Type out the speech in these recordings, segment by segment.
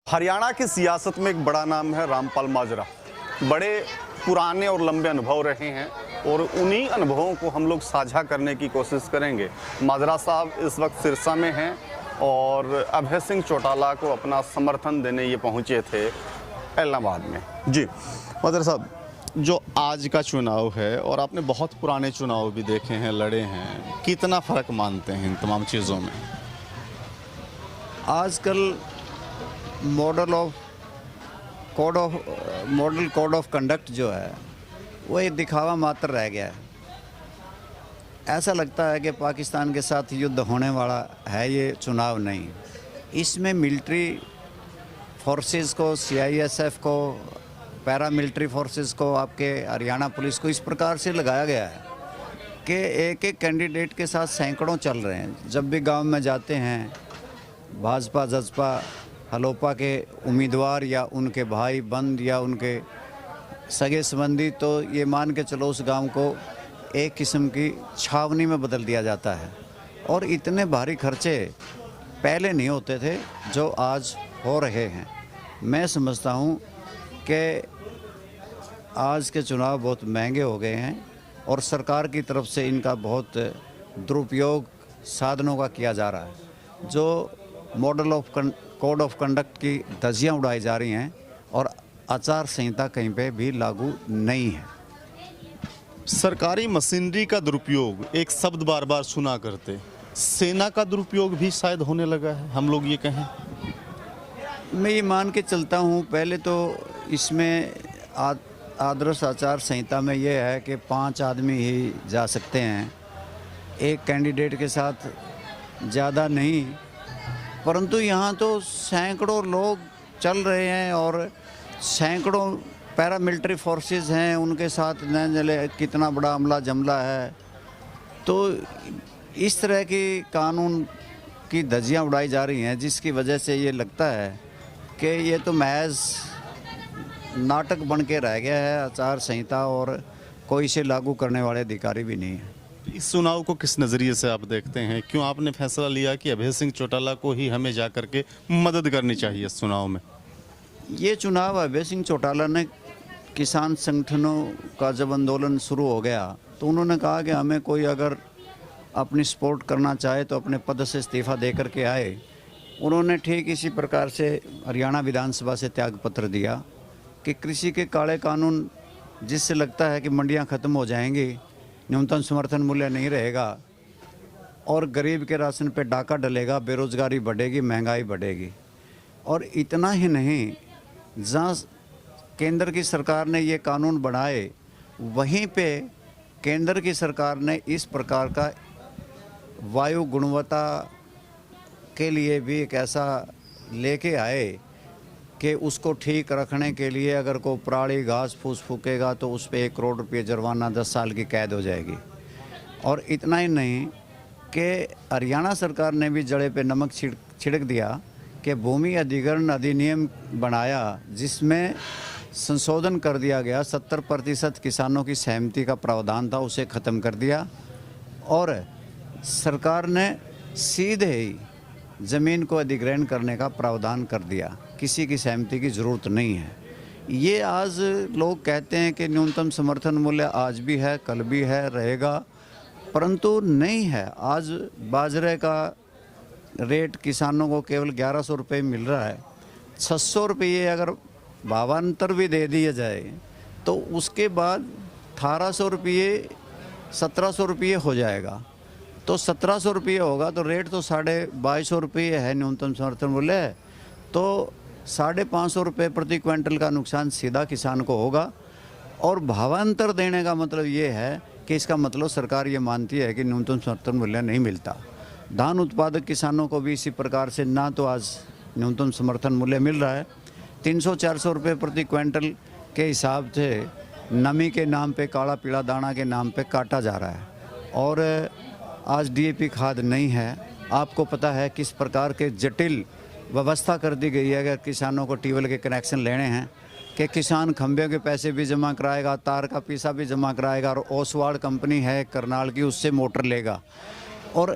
हरियाणा की सियासत में एक बड़ा नाम है रामपाल माजरा। बड़े पुराने और लंबे अनुभव रहे हैं और उन्हीं अनुभवों को हम लोग साझा करने की कोशिश करेंगे। माजरा साहब इस वक्त सिरसा में हैं और अभय सिंह चौटाला को अपना समर्थन देने ये पहुंचे थे इलाहाबाद में। जी माजरा साहब, जो आज का चुनाव है और आपने बहुत पुराने चुनाव भी देखे हैं, लड़े हैं, कितना फ़र्क मानते हैं इन तमाम चीज़ों में? आजकल मॉडल कोड ऑफ कंडक्ट जो है वो एक दिखावा मात्र रह गया है। ऐसा लगता है कि पाकिस्तान के साथ युद्ध होने वाला है ये चुनाव नहीं। इसमें मिलिट्री फोर्सेस को, सीआईएसएफ को, पैरामिलिट्री फोर्सेस को, आपके हरियाणा पुलिस को इस प्रकार से लगाया गया है कि एक एक कैंडिडेट के साथ सैकड़ों चल रहे हैं। जब भी गांव में जाते हैं, भाजपा जजपा हलोपा के उम्मीदवार या उनके भाई बंद या उनके सगे संबंधी, तो ये मान के चलो उस गांव को एक किस्म की छावनी में बदल दिया जाता है। और इतने भारी खर्चे पहले नहीं होते थे जो आज हो रहे हैं। मैं समझता हूँ कि आज के चुनाव बहुत महंगे हो गए हैं और सरकार की तरफ से इनका बहुत दुरुपयोग साधनों का किया जा रहा है। जो मॉडल कोड ऑफ कंडक्ट की धज्जियाँ उड़ाई जा रही हैं और आचार संहिता कहीं पे भी लागू नहीं है। सरकारी मशीनरी का दुरुपयोग एक शब्द बार बार सुना करते, सेना का दुरुपयोग भी शायद होने लगा है, हम लोग ये कहें। मैं ये मान के चलता हूँ, पहले तो इसमें आदर्श आचार संहिता में ये है कि 5 आदमी ही जा सकते हैं, एक कैंडिडेट के साथ ज़्यादा नहीं। परंतु यहाँ तो सैकड़ों लोग चल रहे हैं और सैकड़ों पैरामिलिट्री फोर्सेस हैं, उनके साथ न जले कितना बड़ा अमला जमला है। तो इस तरह की कानून की धज्जियाँ उड़ाई जा रही हैं, जिसकी वजह से ये लगता है कि ये तो महज नाटक बन के रह गया है आचार संहिता, और कोई इसे लागू करने वाले अधिकारी भी नहीं है। इस चुनाव को किस नज़रिए से आप देखते हैं? क्यों आपने फैसला लिया कि अभय सिंह चौटाला को ही हमें जा कर के मदद करनी चाहिए इस चुनाव में? ये चुनाव अभय सिंह चौटाला ने, किसान संगठनों का जब आंदोलन शुरू हो गया तो उन्होंने कहा कि हमें कोई अगर अपनी सपोर्ट करना चाहे तो अपने पद से इस्तीफ़ा दे कर के आए। उन्होंने ठीक इसी प्रकार से हरियाणा विधानसभा से त्यागपत्र दिया कि कृषि के काले कानून, जिससे लगता है कि मंडियां ख़त्म हो जाएंगी, न्यूनतम समर्थन मूल्य नहीं रहेगा और गरीब के राशन पे डाका डलेगा, बेरोज़गारी बढ़ेगी, महंगाई बढ़ेगी। और इतना ही नहीं, जहाँ केंद्र की सरकार ने ये कानून बनाए, वहीं पे केंद्र की सरकार ने इस प्रकार का वायु गुणवत्ता के लिए भी एक ऐसा लेके आए कि उसको ठीक रखने के लिए अगर कोई पराली घास फूस फूकेगा तो उस पर 1 करोड़ रुपये जुर्माना, 10 साल की कैद हो जाएगी। और इतना ही नहीं कि हरियाणा सरकार ने भी जड़े पे नमक छिड़क दिया कि भूमि अधिग्रहण अधिनियम बनाया, जिसमें संशोधन कर दिया गया। 70% किसानों की सहमति का प्रावधान था, उसे ख़त्म कर दिया और सरकार ने सीधे ही ज़मीन को अधिग्रहण करने का प्रावधान कर दिया। किसी की सहमति की ज़रूरत नहीं है। ये आज लोग कहते हैं कि न्यूनतम समर्थन मूल्य आज भी है, कल भी है, रहेगा, परंतु नहीं है। आज बाजरे का रेट किसानों को केवल 1100 रुपये मिल रहा है। 600 रुपये अगर भावांतर भी दे दिया जाए तो उसके बाद 1800 रुपये, 1700 रुपये हो जाएगा। तो 1700 रुपये होगा तो रेट तो 2250 रुपये है न्यूनतम समर्थन मूल्य। तो 550 रुपये प्रति क्विंटल का नुकसान सीधा किसान को होगा। और भावांतर देने का मतलब ये है कि इसका मतलब सरकार ये मानती है कि न्यूनतम समर्थन मूल्य नहीं मिलता। धान उत्पादक किसानों को भी इसी प्रकार से ना तो आज न्यूनतम समर्थन मूल्य मिल रहा है। 300-400 रुपये प्रति क्विंटल के हिसाब से नमी के नाम पे, काला पीला दाना के नाम पे काटा जा रहा है। और आज डीएपी खाद नहीं है। आपको पता है किस प्रकार के जटिल व्यवस्था कर दी गई है। अगर किसानों को ट्यूबवेल के कनेक्शन लेने हैं कि किसान खंभे के पैसे भी जमा कराएगा, तार का पैसा भी जमा कराएगा और ओसवाड़ कंपनी है करनाल की, उससे मोटर लेगा। और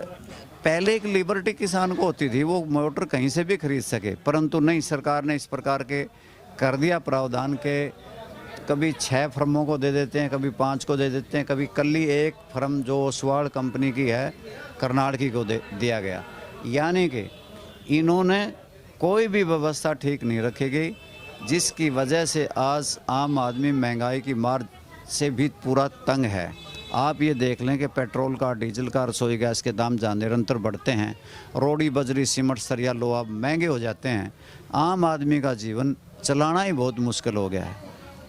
पहले एक लिबर्टी किसान को होती थी, वो मोटर कहीं से भी खरीद सके, परंतु नहीं, सरकार ने इस प्रकार के कर दिया प्रावधान के कभी 6 फर्मों को दे देते हैं, कभी 5 को दे देते हैं, कभी कल्ली एक फर्म जो ओसवाल कंपनी की है करनाल की को दिया गया। यानी कि इन्होंने कोई भी व्यवस्था ठीक नहीं रखी गई, जिसकी वजह से आज आम आदमी महंगाई की मार से भी पूरा तंग है। आप ये देख लें कि पेट्रोल का, डीजल का, रसोई गैस के दाम जहाँ निरंतर बढ़ते हैं, रोड़ी, बजरी, सीमेंट, सरिया, लोहा महंगे हो जाते हैं, आम आदमी का जीवन चलाना ही बहुत मुश्किल हो गया है।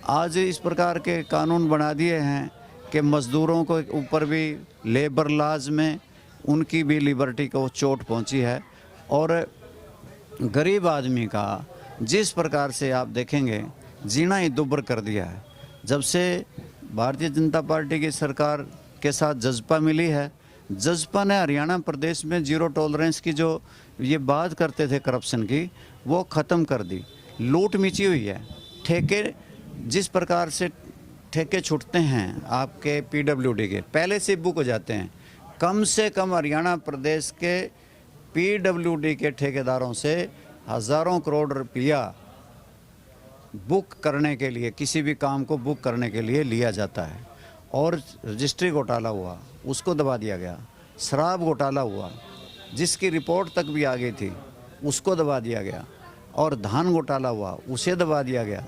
आज इस प्रकार के कानून बना दिए हैं कि मज़दूरों को ऊपर भी लेबर लॉज में उनकी भी लिबर्टी को चोट पहुंची है, और गरीब आदमी का जिस प्रकार से आप देखेंगे जीना ही दुभर कर दिया है। जब से भारतीय जनता पार्टी की सरकार के साथ जज़्बा मिली है, जज़्बा ने हरियाणा प्रदेश में जीरो टॉलरेंस की जो ये बात करते थे करप्शन की, वो ख़त्म कर दी। लूट मिची हुई है। ठेके, जिस प्रकार से ठेके छूटते हैं आपके पीडब्ल्यूडी के, पहले से बुक हो जाते हैं। कम से कम हरियाणा प्रदेश के पीडब्ल्यूडी के ठेकेदारों से हज़ारों करोड़ रुपया बुक करने के लिए, किसी भी काम को बुक करने के लिए लिया जाता है। और रजिस्ट्री घोटाला हुआ, उसको दबा दिया गया। शराब घोटाला हुआ, जिसकी रिपोर्ट तक भी आ गई थी, उसको दबा दिया गया। और धान घोटाला हुआ, उसे दबा दिया गया।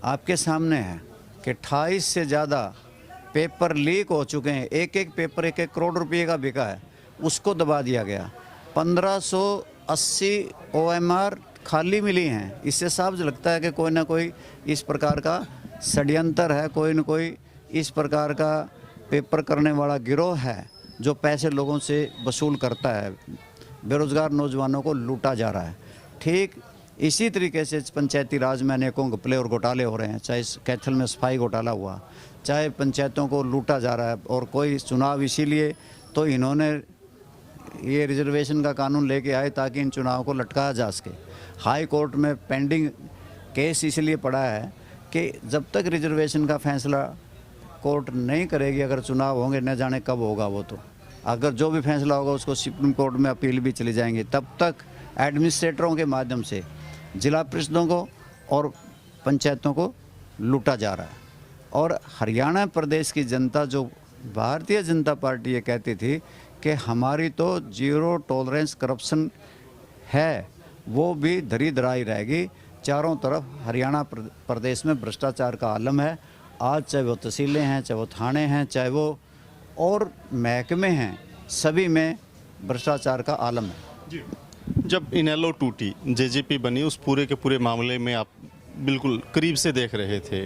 आपके सामने है कि 28 से ज़्यादा पेपर लीक हो चुके हैं। एक एक पेपर 1-1 करोड़ रुपए का बिका है, उसको दबा दिया गया। 1580 OMR खाली मिली हैं। इससे साफ लगता है कि कोई ना कोई इस प्रकार का षड्यंत्र है, कोई ना कोई इस प्रकार का पेपर करने वाला गिरोह है जो पैसे लोगों से वसूल करता है। बेरोज़गार नौजवानों को लूटा जा रहा है। ठीक इसी तरीके से पंचायती राज में अनेकों घपले और घोटाले हो रहे हैं। चाहे कैथल में सफाई घोटाला हुआ, चाहे पंचायतों को लूटा जा रहा है। और कोई चुनाव इसीलिए तो इन्होंने ये रिजर्वेशन का कानून लेके आए ताकि इन चुनाव को लटकाया जा सके। हाई कोर्ट में पेंडिंग केस इसलिए पड़ा है कि जब तक रिजर्वेशन का फैसला कोर्ट नहीं करेगी, अगर चुनाव होंगे न जाने कब होगा वो, तो अगर जो भी फैसला होगा उसको सुप्रीम कोर्ट में अपील भी चली जाएंगी, तब तक एडमिनिस्ट्रेटरों के माध्यम से जिला परिषदों को और पंचायतों को लूटा जा रहा है। और हरियाणा प्रदेश की जनता, जो भारतीय जनता पार्टी ये कहती थी कि हमारी तो जीरो टॉलरेंस करप्शन है, वो भी धरी धराई रहेगी। चारों तरफ हरियाणा प्रदेश में भ्रष्टाचार का आलम है। आज चाहे वो तहसीलें हैं, चाहे वो थाने हैं, चाहे वो और महकमे हैं, सभी में भ्रष्टाचार का आलम है। जी, जब इनेलो टूटी, जेजेपी बनी, उस पूरे के पूरे मामले में आप बिल्कुल करीब से देख रहे थे,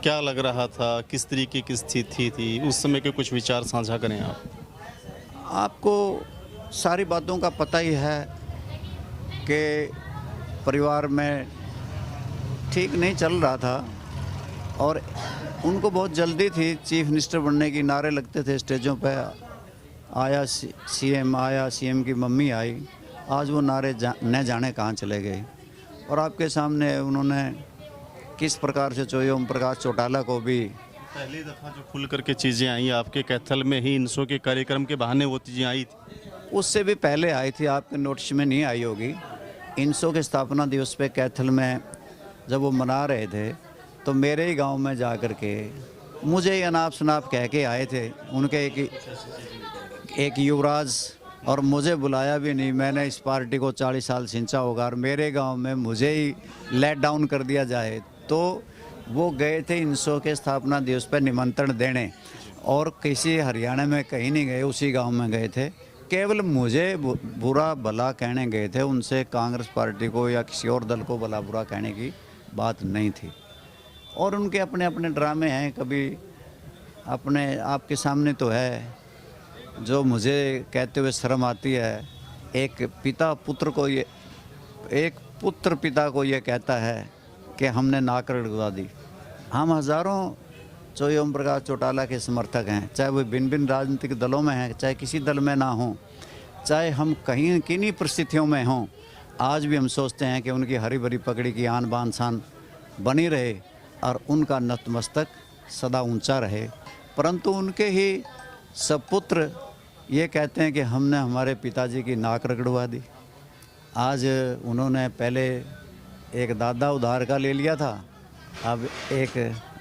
क्या लग रहा था, किस तरीके की स्थिति थी उस समय के कुछ विचार साझा करें आप। आपको सारी बातों का पता ही है कि परिवार में ठीक नहीं चल रहा था और उनको बहुत जल्दी थी चीफ मिनिस्टर बनने की। नारे लगते थे स्टेजों पे, आया सीएम, आया सीएम की मम्मी आई। आज वो नारे न जाने कहाँ चले गए। और आपके सामने उन्होंने किस प्रकार से ओम प्रकाश चौटाला को भी, पहली दफ़ा जो खुल करके चीज़ें आई आपके कैथल में ही, इनसो के कार्यक्रम के बहाने वो चीज़ें आई थी, उससे भी पहले आई थी, आपके नोटिस में नहीं आई होगी। इनसो के स्थापना दिवस पे कैथल में जब वो मना रहे थे तो मेरे ही गांव में जा कर के मुझे ही अनाप शनाप कह के आए थे उनके एक युवराज, और मुझे बुलाया भी नहीं। मैंने इस पार्टी को 40 साल सिंचा होगा और मेरे गांव में मुझे ही लेट डाउन कर दिया जाए। तो वो गए थे इनसो के स्थापना दिवस पर निमंत्रण देने, और किसी हरियाणा में कहीं नहीं गए, उसी गांव में गए थे। केवल मुझे बुरा भला कहने गए थे, उनसे कांग्रेस पार्टी को या किसी और दल को भला बुरा कहने की बात नहीं थी। और उनके अपने अपने ड्रामे हैं। कभी अपने आपके सामने तो है जो मुझे कहते हुए शर्म आती है। एक पुत्र पिता को ये कहता है कि हमने नाक गुदा दी। हम हज़ारों ओम प्रकाश चौटाला के समर्थक हैं, चाहे वो भिन्न भिन्न राजनीतिक दलों में हैं, चाहे किसी दल में ना हों, चाहे हम कहीं किन्हीं परिस्थितियों में हों। आज भी हम सोचते हैं कि उनकी हरी भरी पगड़ी की आन बान शान बनी रहे और उनका नतमस्तक सदा ऊंचा रहे। परंतु उनके ही सपुत्र ये कहते हैं कि हमने हमारे पिताजी की नाक रगड़वा दी। आज उन्होंने पहले एक दादा उधार का ले लिया था, अब एक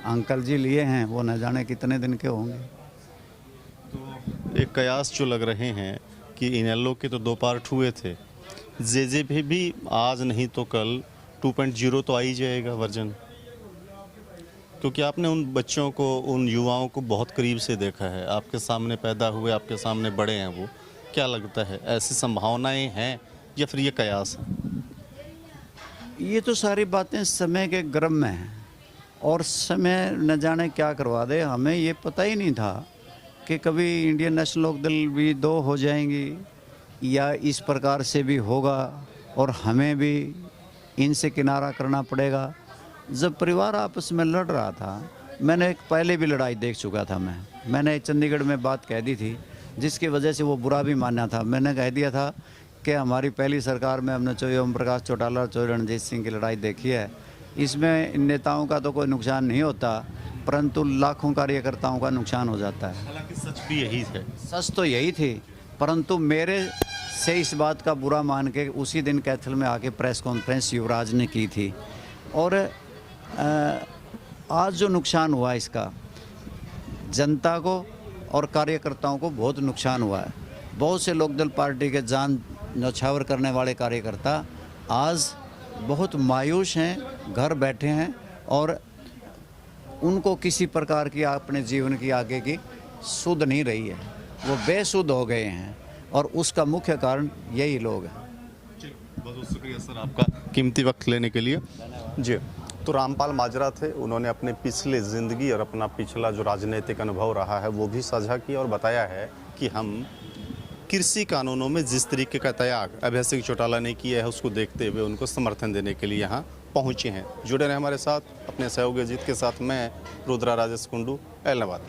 अंकल जी लिए हैं, वो न जाने कितने दिन के होंगे। एक कयास जो लग रहे हैं कि इनेलो के तो 2 पार्ट हुए थे, जेजेपी भी आज नहीं तो कल 2.0 तो आ ही जाएगा वर्जन, क्योंकि आपने उन बच्चों को, उन युवाओं को बहुत करीब से देखा है, आपके सामने पैदा हुए, आपके सामने बड़े हैं वो। क्या लगता है, ऐसी संभावनाएं हैं या फिर ये कयास है? ये तो सारी बातें समय के गर्म में हैं और समय न जाने क्या करवा दे। हमें ये पता ही नहीं था कि कभी इंडियन नेशनल लोकदल भी 2 हो जाएंगी या इस प्रकार से भी होगा और हमें भी इनसे किनारा करना पड़ेगा। जब परिवार आपस में लड़ रहा था, मैंने एक पहले भी लड़ाई देख चुका था। मैंने चंडीगढ़ में बात कह दी थी जिसकी वजह से वो बुरा भी माना था। मैंने कह दिया था कि हमारी पहली सरकार में हमने चौधरी ओम प्रकाश चौटाला और चौधरी रणजीत सिंह की लड़ाई देखी है। इसमें नेताओं का तो कोई नुकसान नहीं होता, परंतु लाखों कार्यकर्ताओं का नुकसान हो जाता है। हालांकि सच भी यही है। सच तो यही थी, परंतु मेरे से इस बात का बुरा मान के उसी दिन कैथल में आके प्रेस कॉन्फ्रेंस युवराज ने की थी। और आज जो नुकसान हुआ इसका जनता को और कार्यकर्ताओं को बहुत नुकसान हुआ है। बहुत से लोकदल पार्टी के जान न्यौछावर करने वाले कार्यकर्ता आज बहुत मायूस हैं, घर बैठे हैं और उनको किसी प्रकार की अपने जीवन की आगे की सुध नहीं रही है, वो बेसुध हो गए हैं और उसका मुख्य कारण यही लोग हैं। बहुत बहुत शुक्रिया सर आपका कीमती वक्त लेने के लिए। जी, तो रामपाल माजरा थे। उन्होंने अपने पिछले ज़िंदगी और अपना पिछला जो राजनीतिक अनुभव रहा है वो भी साझा किया और बताया है कि हम कृषि कानूनों में जिस तरीके का त्याग अभय सिंह चौटाला ने किया है उसको देखते हुए उनको समर्थन देने के लिए यहाँ पहुँचे हैं। जुड़े रहे हमारे साथ, अपने सहयोगी अजीत के साथ मैं रुद्रा राजेश कुंडू, एलनाबाद।